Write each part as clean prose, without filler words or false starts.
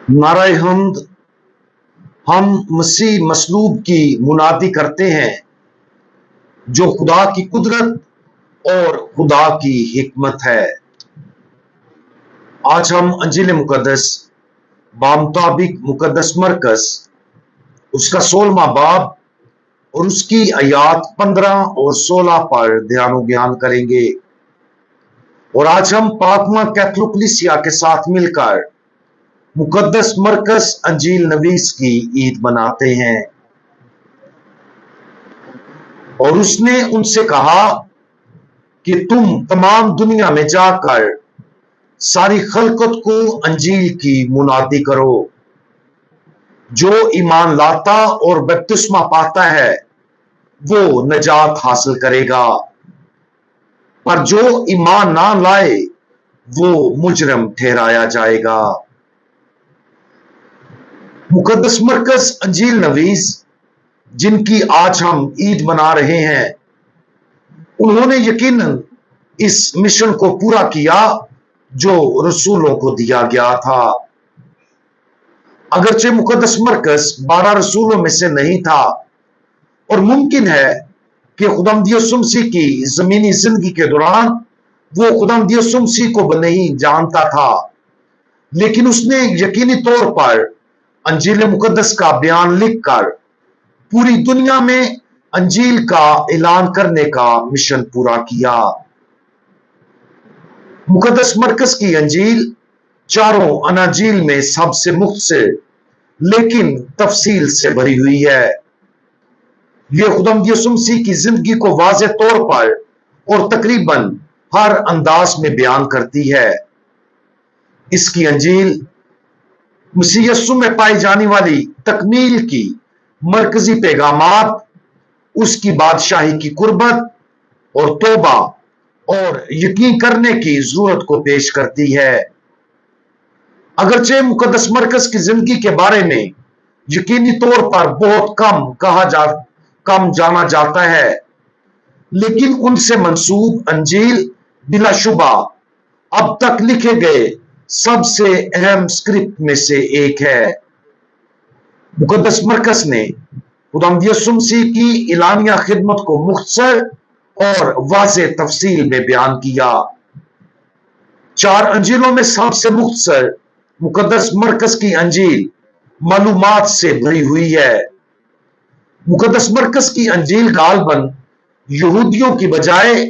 नारा हमद। हम मसीह मसलूब की मुनादी करते हैं जो खुदा की कुदरत और खुदा की हिकमत है। आज हम अंजील मुकद्दस बामुताबिक मुकद्दस मरकज उसका 16वां बाब और उसकी आयात 15 और 16 पर ध्यान ज्ञान करेंगे। और आज हम पाकमा कैथोलिक के साथ मिलकर मुकद्दस मरकज अंजील नवीस की ईद मनाते हैं। और उसने उनसे कहा कि तुम तमाम दुनिया में जाकर सारी खलकत को अंजील की मुनादी करो। जो ईमान लाता और बपतिस्मा पाता है वो नजात हासिल करेगा, पर जो ईमान ना लाए वो मुजरम ठहराया जाएगा। मुकद्दस मरकज अंजील नवीस जिनकी आज हम ईद मना रहे हैं, उन्होंने यकीनन इस मिशन को पूरा किया जो रसूलों को दिया गया था। अगरचे मुकद्दस मरकज 12 रसूलों में से नहीं था और मुमकिन है कि खुदावंद यीशु मसीह की जमीनी जिंदगी के दौरान वो खुदावंद यीशु मसीह को नहीं जानता था, लेकिन उसने यकीनी तौर पर अंजील मुकद्दस का बयान लिखकर पूरी दुनिया में अंजील का ऐलान करने का मिशन पूरा किया। मुकद्दस मरकज की अंजील चारों अनाजील में सबसे मुख्तसर लेकिन तफसील से भरी हुई है। यह खुदावंद यीशु मसीह की जिंदगी को वाज़ेह तौर पर और तकरीबन हर अंदाज में बयान करती है। इसकी अंजील मसीह यीशु में पाई जाने वाली तकमील की मरकजी पैगामात, उसकी बादशाही की कुर्बत और तौबा और यकीन करने की जरूरत को पेश करती है। अगरचे मुकद्दस मरकज की जिंदगी के बारे में यकीनी तौर पर बहुत कम जाना जाता है, लेकिन उनसे मंसूब अंजील बिलाशुबा अब तक लिखे गए सबसे अहम स्क्रिप्ट में से एक है। मुकद्दस मरकज ने खुदावंद यीशु मसीह की इलानिया खिदमत को मुख्तसर और वाज़ेह तफसील में बयान किया। 4 अंजीलों में सबसे मुख्तसर मुकद्दस मरकज की अंजील मालूमात से भरी हुई है। मुकद्दस मरकज की अंजील गालबन यहूदियों की बजाय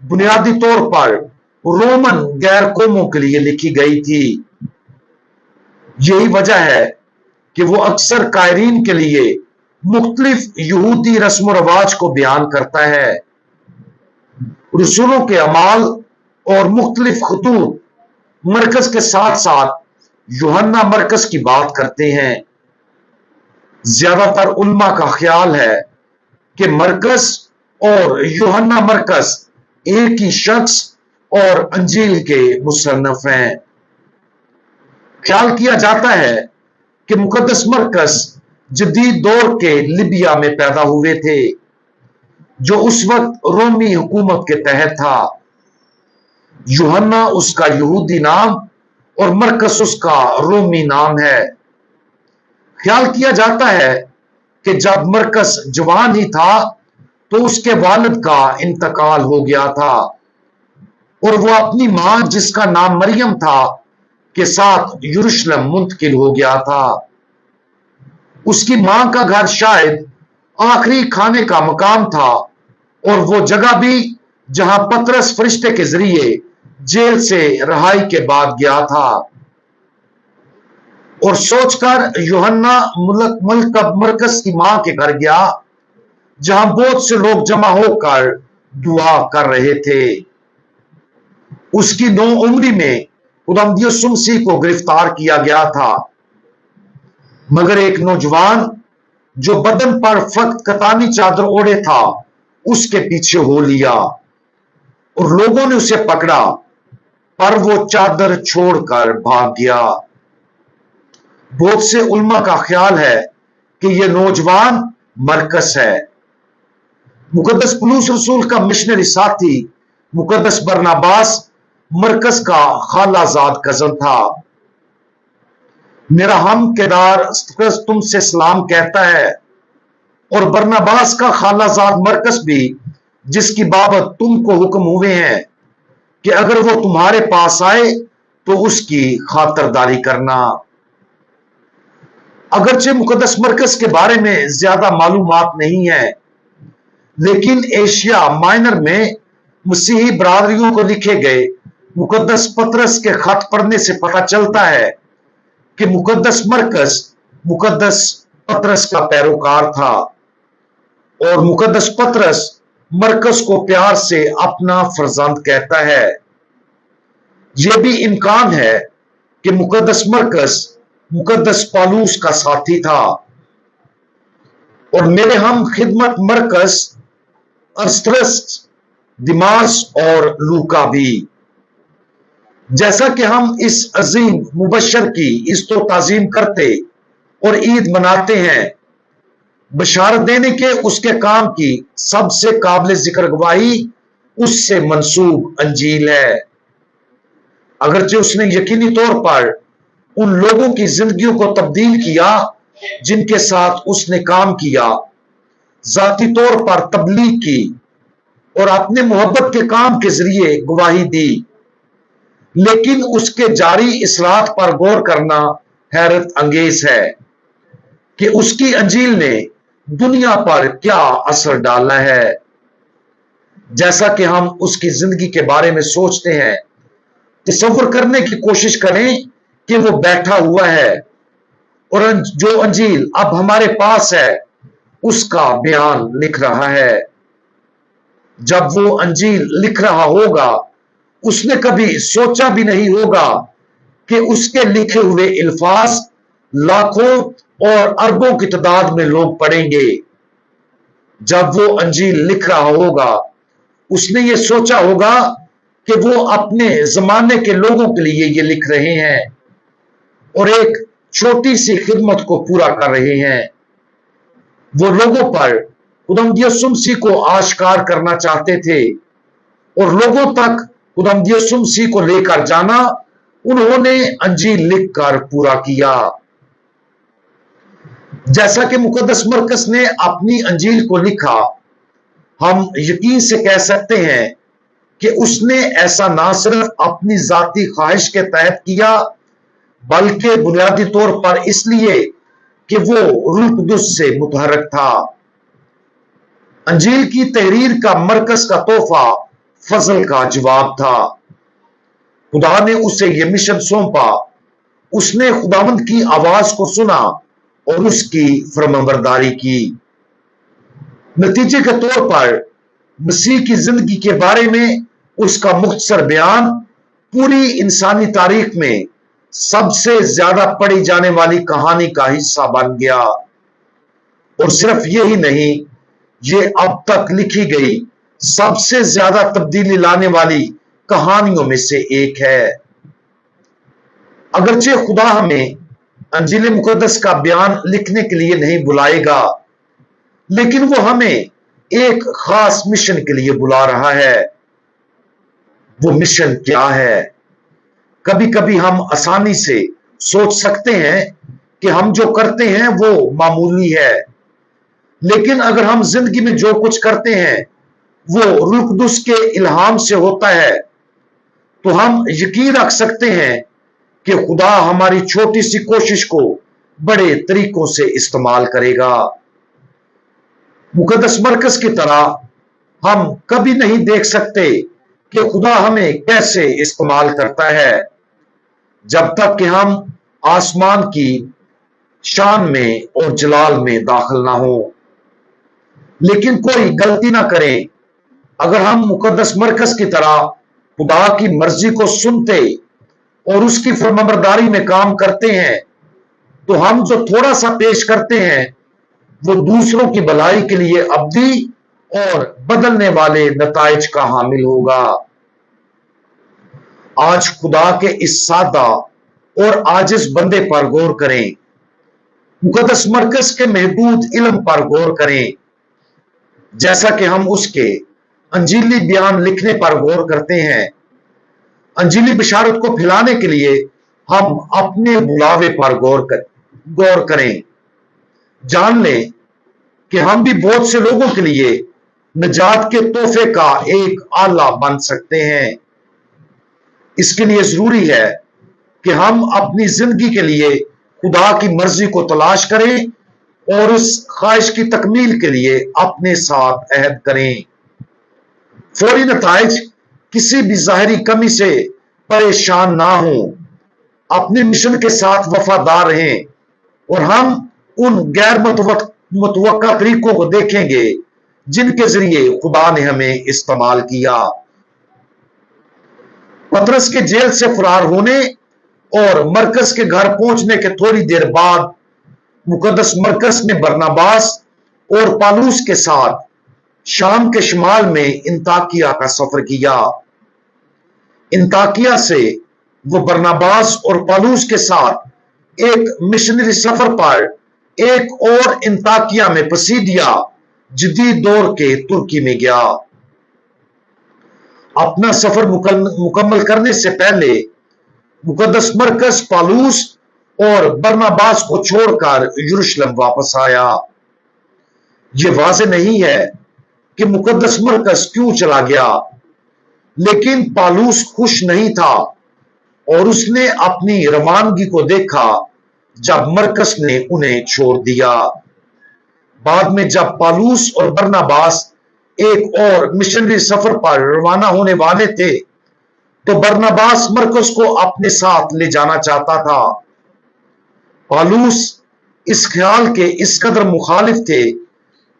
बुनियादी तौर पर रोमन गैर कौमों के लिए लिखी गई थी। यही वजह है कि वो अक्सर कायरीन के लिए मुख्तलिफ यहूदी रस्म रवाज को बयान करता है। रसूलों के अमाल और मुख्तलिफ खतूत मरकज के साथ साथ यूहन्ना मरकज की बात करते हैं। ज्यादातर उल्मा का ख्याल है कि मरकज और यूहन्ना मरकज एक ही शख्स और अंजील के मुसन्नफ हैं। ख्याल किया जाता है कि मुकद्दस मरकज जदीद दौर के लिबिया में पैदा हुए थे, जो उस वक्त रोमी हुकूमत के तहत था। यूहन्ना उसका यहूदी नाम और मरकज उसका रोमी नाम है। ख्याल किया जाता है कि जब मरकज जवान ही था तो उसके वालिद का इंतकाल हो गया था और वो अपनी मां जिसका नाम मरियम था के साथ यरूशलेम मुंतकिल हो गया था। उसकी मां का घर शायद आखिरी खाने का मकाम था और वो जगह भी जहां पतरस फरिश्ते के जरिए जेल से रिहाई के बाद गया था। और सोचकर यूहन्ना मरकज की मां के घर गया जहां बहुत से लोग जमा होकर दुआ कर रहे थे। उसकी 9 उम्री में खुदावंद यीशु मसीह को गिरफ्तार किया गया था, मगर एक नौजवान जो बदन पर फक्त कतानी चादर ओढ़े था उसके पीछे हो लिया और लोगों ने उसे पकड़ा, पर वो चादर छोड़कर भाग गया। बहुत से उल्मा का ख्याल है कि यह नौजवान मरकज है। मुकद्दस पौलुस रसूल का मिशनरी साथी मुकद्दस बरनबास मरकज का खालाजाद कजन था। मेरा हम किरदार तुमसे सलाम कहता है, और बरनबास का खालाजाद मरकस भी, जिसकी बाबत तुमको हुक्म हुए हैं कि अगर वो तुम्हारे पास आए तो उसकी खातरदारी करना। अगरचे मुकद्दस मरकज के बारे में ज्यादा मालूमात नहीं है, लेकिन एशिया माइनर में मसीही बरादरियों को लिखे गए मुकद्दस पतरस के खत पढ़ने से पता चलता है कि मुकद्दस मरकज मुकद्दस पतरस का पैरोकार था, और मुकद्दस पतरस मरकज को प्यार से अपना फर्जंद कहता है। यह भी इम्कान है कि मुकद्दस मरकज मुकद्दस पालूस का साथी था, और मेरे हम खिदमत मरकज अरस्तरस, दिमास और लूका भी। जैसा कि हम इस अजीम मुबशर की इज्जत ताजीम करते और ईद मनाते हैं, बशारत देने के उसके काम की सबसे काबिल जिक्र गवाही उससे मंसूब अंजील है। अगरचे उसने यकीनी तौर पर उन लोगों की जिंदगियों को तब्दील किया जिनके साथ उसने काम किया, जाती तौर पर तबलीग की और अपने मोहब्बत के काम के जरिए गवाही दी, लेकिन उसके जारी इसरात पर गौर करना हैरत अंगेज है कि उसकी अंजील ने दुनिया पर क्या असर डाला है। जैसा कि हम उसकी जिंदगी के बारे में सोचते हैं, तसव्वुर करने की कोशिश करें कि वो बैठा हुआ है और जो अंजील अब हमारे पास है उसका बयान लिख रहा है। जब वो अंजील लिख रहा होगा, उसने कभी सोचा भी नहीं होगा कि उसके लिखे हुए अल्फाज लाखों और अरबों की तादाद में लोग पढ़ेंगे। जब वो अंजील लिख रहा होगा, उसने ये सोचा होगा कि वो अपने जमाने के लोगों के लिए ये लिख रहे हैं और एक छोटी सी खिदमत को पूरा कर रहे हैं। वो लोगों पर खुदावंद यीशु मसीह को आश्कार करना चाहते थे और लोगों तक खुदावंद यीशु मसीह को लेकर जाना उन्होंने अंजील लिखकर पूरा किया। जैसा कि मुकद्दस मरकस ने अपनी अंजील को लिखा, हम यकीन से कह सकते हैं कि उसने ऐसा ना सिर्फ अपनी जाती ख्वाहिश के तहत किया, बल्कि बुनियादी तौर पर इसलिए कि वो रूह कुदुस से मुतहरक था। अंजील की तहरीर का मरकज का तोहफा फजल का जवाब था। खुदा ने उसे यह मिशन सौंपा। उसने खुदावंद की आवाज को सुना और उसकी फरमाबरदारी की। नतीजे के तौर पर मसीह की जिंदगी के बारे में उसका मुख्तसर बयान पूरी इंसानी तारीख में सबसे ज्यादा पढ़ी जाने वाली कहानी का हिस्सा बन गया। और सिर्फ यही नहीं, ये अब तक लिखी गई सबसे ज्यादा तब्दीली लाने वाली कहानियों में से एक है। अगरचे खुदा हमें अंजील मुकद्दस का बयान लिखने के लिए नहीं बुलाएगा, लेकिन वो हमें एक खास मिशन के लिए बुला रहा है। वो मिशन क्या है? कभी कभी हम आसानी से सोच सकते हैं कि हम जो करते हैं वो मामूली है, लेकिन अगर हम जिंदगी में जो कुछ करते हैं वो रूह कुदुस के इल्हाम से होता है, तो हम यकीन रख सकते हैं कि खुदा हमारी छोटी सी कोशिश को बड़े तरीकों से इस्तेमाल करेगा। मुकद्दस मरकज की तरह हम कभी नहीं देख सकते कि खुदा हमें कैसे इस्तेमाल करता है, जब तक कि हम आसमान की शान में और जलाल में दाखिल ना हो। लेकिन कोई गलती ना करें, अगर हम मुकद्दस मरकज की तरह खुदा की मर्जी को सुनते और उसकी फरमाबरदारी में काम करते हैं, तो हम जो थोड़ा सा पेश करते हैं वो दूसरों की भलाई के लिए अब्दी और बदलने वाले नताइज का हामिल होगा। आज खुदा के इस सादा और आजिज बंदे पर गौर करें। मुकद्दस मरकज के महदूद इल्म पर गौर करें। जैसा कि हम उसके अंजीली बयान लिखने पर गौर करते हैं, अंजीली बिशारत को फैलाने के लिए ہم اپنے بلاوے پر غور کریں، جان لیں کہ ہم بھی بہت سے لوگوں کے لیے نجات کے تحفے کا ایک آلہ بن سکتے ہیں۔ اس کے لیے ضروری ہے کہ ہم اپنی زندگی کے لیے خدا کی مرضی کو تلاش کریں اور اس خواہش کی تکمیل کے لیے اپنے ساتھ عہد کریں۔ فوری نتائج کسی بھی ظاہری کمی سے پریشان نہ ہوں، اپنے مشن کے ساتھ وفادار رہیں، اور ہم ان غیر متوقع طریقوں کو دیکھیں گے جن کے ذریعے خدا نے ہمیں استعمال کیا۔ پطرس کے جیل سے فرار ہونے اور مرکز کے گھر پہنچنے کے تھوڑی دیر بعد مقدس مرکز نے برناباس اور پالوس کے ساتھ شام کے شمال میں انطاکیہ کا سفر کیا۔ انطاکیہ سے وہ برناباس اور پالوس کے ساتھ ایک مشنری سفر پر ایک اور انطاکیہ میں پسیدیا جدید دور کے ترکی میں گیا۔ اپنا سفر مکمل کرنے سے پہلے مقدس مرکز پالوس اور برناباس کو چھوڑ کر یروشلم واپس آیا۔ یہ واضح نہیں ہے کہ مقدس مرکز کیوں چلا گیا، لیکن پالوس خوش نہیں تھا اور اس نے اپنی روانگی کو دیکھا جب مرکز نے انہیں چھوڑ دیا۔ بعد میں جب پالوس اور برناباس ایک اور مشنری سفر پر روانہ ہونے والے تھے تو برناباس مرکز کو اپنے ساتھ لے جانا چاہتا تھا۔ پالوس اس خیال کے اس قدر مخالف تھے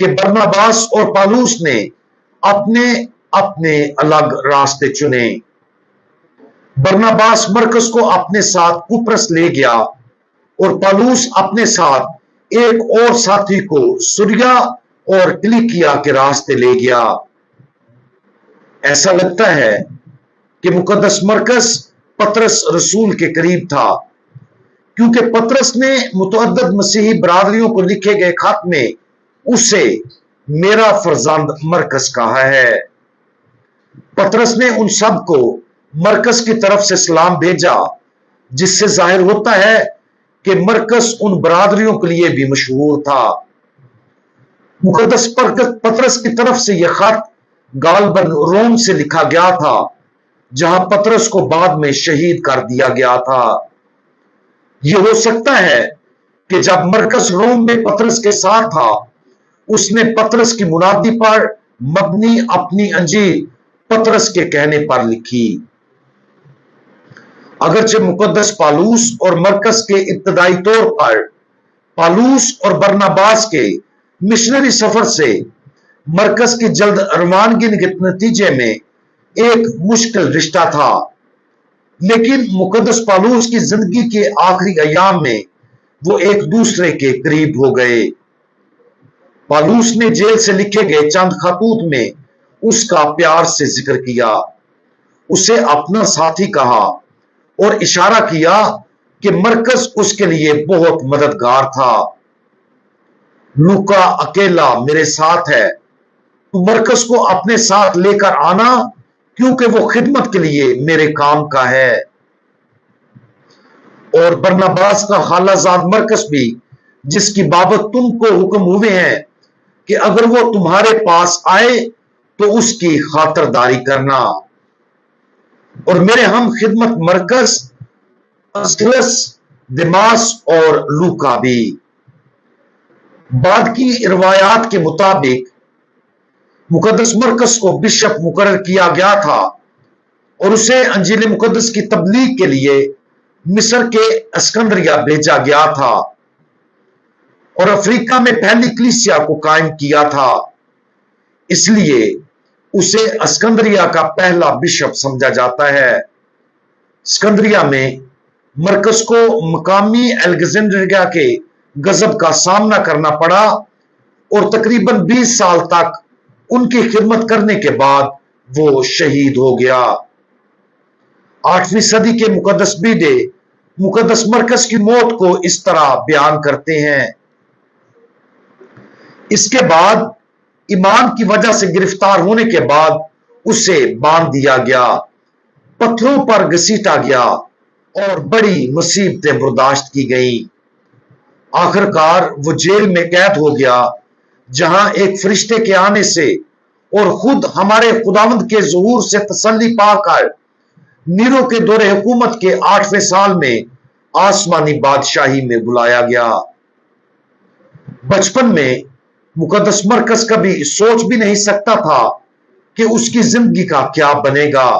کہ برناباس اور پالوس نے اپنے الگ راستے چنے۔ برناباس مرکز کو اپنے ساتھ قبرص لے گیا اور پالوس اپنے ساتھ ایک اور ساتھی کو سوریا اور کلیکیا کے راستے لے گیا۔ ایسا لگتا ہے کہ مقدس مرکز پطرس رسول کے قریب تھا، کیونکہ پطرس نے متعدد مسیحی برادریوں کو لکھے گئے خط میں اسے میرا فرزند مرکز کہا ہے۔ پطرس نے ان سب کو مرکز کی طرف سے سلام بھیجا، جس سے ظاہر ہوتا ہے کہ مرکز ان برادریوں کے لیے بھی مشہور تھا۔ مقدس پطرس کی طرف سے یہ خط غالباً روم سے لکھا گیا تھا، جہاں پطرس کو بعد میں شہید کر دیا گیا تھا۔ یہ ہو سکتا ہے کہ جب مرکز روم میں پطرس کے ساتھ تھا، اس نے پطرس کی منادی پر مبنی اپنی انجیل پطرس کے کہنے پر لکھی۔ اگرچہ مقدس پالوس اور مرکز کے ابتدائی طور پر پالوس اور برناباس کے مشنری سفر سے مرکز کی جلد روانگی کے نتیجے میں ایک مشکل رشتہ تھا، لیکن مقدس پالوس کی زندگی کے آخری ایام میں وہ ایک دوسرے کے قریب ہو گئے۔ پالوس نے جیل سے لکھے گئے چند خطوط میں اس کا پیار سے ذکر کیا، اسے اپنا ساتھی کہا اور اشارہ کیا کہ مرکز اس کے لیے بہت مددگار تھا۔ لوکا اکیلا میرے ساتھ ہے، تو مرکز کو اپنے ساتھ لے کر آنا، کیونکہ وہ خدمت کے لیے میرے کام کا ہے۔ اور برناباس کا خالہ زاد مرکز بھی، جس کی بابت تم کو حکم ہوئے ہیں کہ اگر وہ تمہارے پاس آئے تو اس کی خاطرداری کرنا۔ اور میرے ہم خدمت مرکز اسکلس، دماس اور لوکا بھی۔ بعد کی روایات کے مطابق مقدس مرکز کو بشپ مقرر کیا گیا تھا اور اسے انجیل مقدس کی تبلیغ کے لیے مصر کے اسکندریہ بھیجا گیا تھا اور افریقہ میں پہلی کلیسیا کو قائم کیا تھا، اس لیے اسے اسکندریہ کا پہلا بشپ سمجھا جاتا ہے۔ اسکندریہ میں مرکز کو مقامی الیگزینڈریا کے غضب کا سامنا کرنا پڑا اور تقریباً 20 سال تک ان کی خدمت کرنے کے بعد وہ شہید ہو گیا۔ 8ویں صدی کے مقدس بیدے مقدس مرکز کی موت کو اس طرح بیان کرتے ہیں: اس کے بعد ایمان کی وجہ سے گرفتار ہونے کے بعد اسے باندھ دیا گیا، پتھروں پر گھسیٹا گیا और बड़ी मुसीबतें बर्दाश्त की गई। आखिरकार वो जेल में कैद हो गया, जहां एक फरिश्ते के आने से और खुद हमारे खुदावंद के ज़हूर से तसल्ली पाकर नीरो के दौरे हुकूमत के 8वें साल में आसमानी बादशाही में बुलाया गया। बचपन में मुकद्दस मरकज कभी सोच भी नहीं सकता था कि उसकी जिंदगी का क्या बनेगा।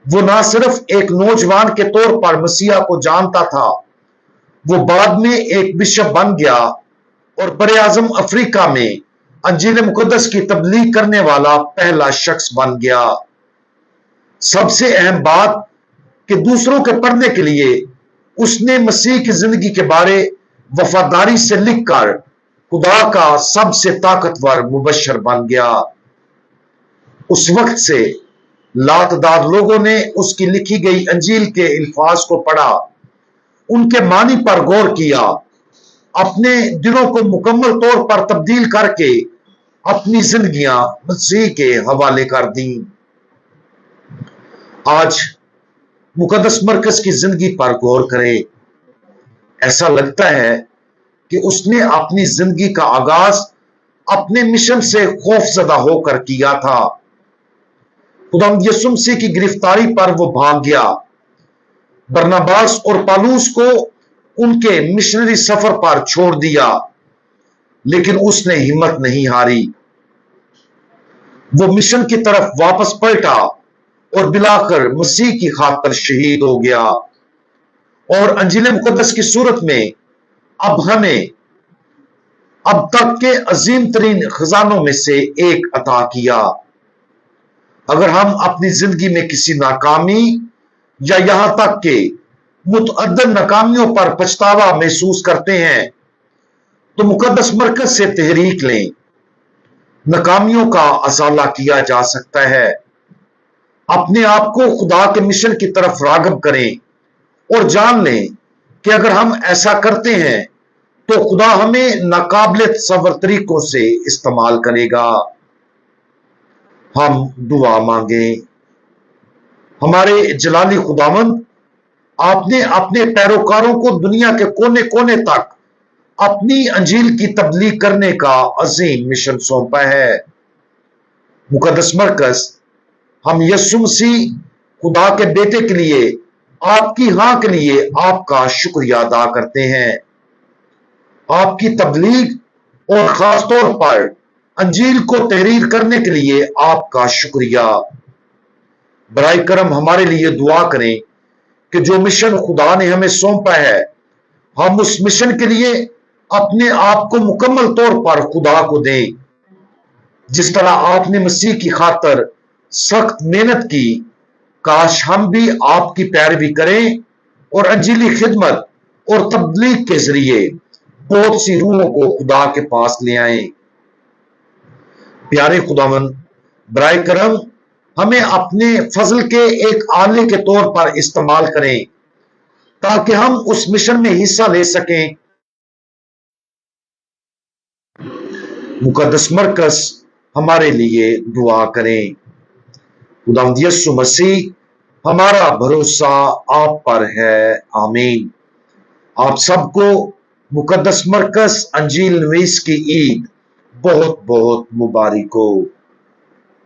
वो ना सिर्फ एक नौजवान के तौर पर मसीहा को जानता था, वो बाद में एक बिशप बन गया और बरे आजम अफ्रीका में अंजील मुकद्दस की तबलीग करने वाला पहला शख्स बन गया। सबसे अहम बात कि दूसरों के पढ़ने के लिए उसने मसीह की जिंदगी के बारे वफादारी से लिखकर खुदा का सबसे ताकतवर मुबशर बन गया। उस वक्त से लातदार लोगों ने उसकी लिखी गई अंजील के अल्फाज को पढ़ा, उनके मानी पर गौर किया, अपने दिलों को मुकम्मल तौर पर तब्दील करके अपनी जिंदगियां मसीह के हवाले कर दी। आज मुकद्दस मरकज की जिंदगी पर गौर करें। ऐसा लगता है कि उसने अपनी जिंदगी का आगाज अपने मिशन से खौफजदा होकर किया था। खुदावंद यीशु मसीह की गिरफ्तारी पर वो भाग गया। बरनबास और पौलुस को उनके मिशनरी सफर पर छोड़ दिया, लेकिन उसने हिम्मत नहीं हारी। वो मिशन की तरफ वापस पलटा और बिलाकर मसीह की खातिर शहीद हो गया। और अंजील मुकद्दस की सूरत में अब हमें अब तक के अजीम तरीन खजानों में से एक अता किया। अगर हम अपनी जिंदगी में किसी नाकामी या यहां तक के मुतअद्दिद नाकामियों पर पछतावा महसूस करते हैं, तो मुकद्दस मरकज से तहरीक लें। नाकामियों का असाला किया जा सकता है। अपने आप को खुदा के मिशन की तरफ रागब करें और जान लें कि अगर हम ऐसा करते हैं तो खुदा हमें नाकाबिले तसव्वुर तरीकों से इस्तेमाल करेगा। हम दुआ मांगे। हमारे जलाली खुदावंद, आपने अपने पैरोकारों को दुनिया के कोने कोने तक अपनी अंजील की तबलीग करने का अजीम मिशन सौंपा है। मुकद्दस मरकज, हम यीशु मसीह खुदा के बेटे के लिए आपकी हां के लिए आपका शुक्रिया अदा करते हैं। आपकी तबलीग और खास तौर पर अंजील को तहरीर करने के लिए आपका शुक्रिया। बराए करम हमारे लिए दुआ करें कि जो मिशन खुदा ने हमें सौंपा है, हम उस मिशन के लिए अपने आप को मुकम्मल तौर पर खुदा को दें। जिस तरह आपने मसीह की खातिर सख्त मेहनत की, काश हम भी आपकी पैरवी करें और अंजीली खिदमत और तबलीग के जरिए बहुत सी रूहों को खुदा के पास ले आए। प्यारे खुदावन, बराए करम हमें अपने फजल के एक आले के तौर पर इस्तेमाल करें ताकि हम उस मिशन में हिस्सा ले सकें। मुकद्दस मरकज हमारे लिए दुआ करें। खुदावंद यीशु मसीह, हमारा भरोसा आप पर है। आमीन। आप सबको मुकद्दस मरकज अंजील नवीस की ईद बहुत बहुत मुबारक हो।